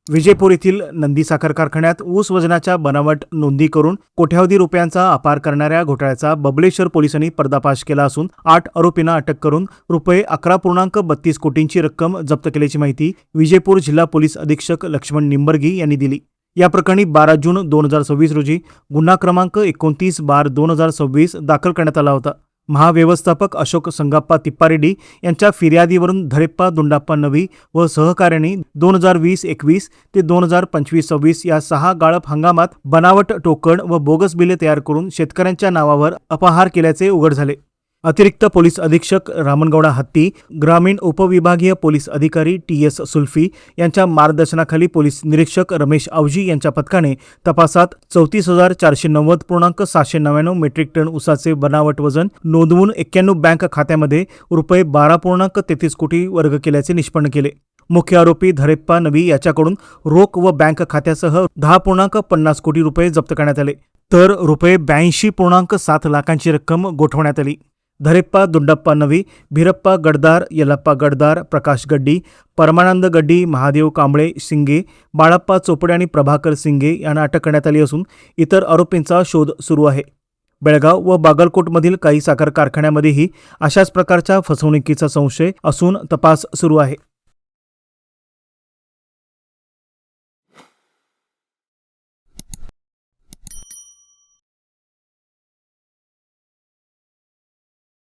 विजयपूर येथील नंदी साखर कारखान्यात ऊस वजनाच्या बनावट नोंदी करून कोट्यावधी रुपयांचा अपार करणाऱ्या घोटाळ्याचा बबलेश्वर पोलिसांनी पर्दाफाश केला असून 8 आरोपींना अटक करून रुपये 11.32 कोटींची रक्कम जप्त केल्याची माहिती विजयपूर जिल्हा पोलीस अधीक्षक लक्ष्मण निंबर्गी यांनी दिली। या प्रकरणी 12 जून 2026 रोजी गुन्हा क्रमांक 29/2026 दाखल करण्यात आला होता। महाव्यवस्थापक अशोक संगप्पा तिप्पारेड्डी यांच्या फिर्यादीवरून धरेप्पा दुंडाप्पा नवी व सहकार्यांनी 2020-21 ते 2025-26 या 6 गाळप हंगामात बनावट टोकन व बोगस बिले तयार करून शेतकऱ्यांच्या नावावर अपहार केल्याचे उघड झाले। अतिरिक्त पोलीस अधीक्षक रामनगौडा हत्ती, ग्रामीण उपविभागीय पोलीस अधिकारी TS सुल्फी यांच्या मार्गदर्शनाखाली पोलीस निरीक्षक रमेश आवजी यांच्या पथकाने तपासात 34,490.799 मेट्रिक टन ऊसाचे बनावट वजन नोंदवून 91 बँक खात्यामध्ये रुपये 12.33 कोटी वर्ग केल्याचे निष्पन्न केले। मुख्य आरोपी धरेप्पा नवी याच्याकडून रोख व बँक खात्यासह 10.50 कोटी रुपये जप्त करण्यात आले, तर रुपये 82.7 लाखांची रक्कम गोठवण्यात आली। धरेप्पा दुंडप्पा नवी, भीरप्पा गडदार, यल्लाप्पा गडदार, प्रकाश गड्डी, परमानंद गड्डी, महादेव कांबळे सिंगे, बाळप्पा चोपडे आणि प्रभाकर सिंगे यांना अटक करण्यात आली असून इतर आरोपींचा शोध सुरू आहे। बेळगाव व बागलकोटमधील काही साखर कारखान्यामध्येही अशाच प्रकारच्या फसवणुकीचा संशय असून तपास सुरू आहे।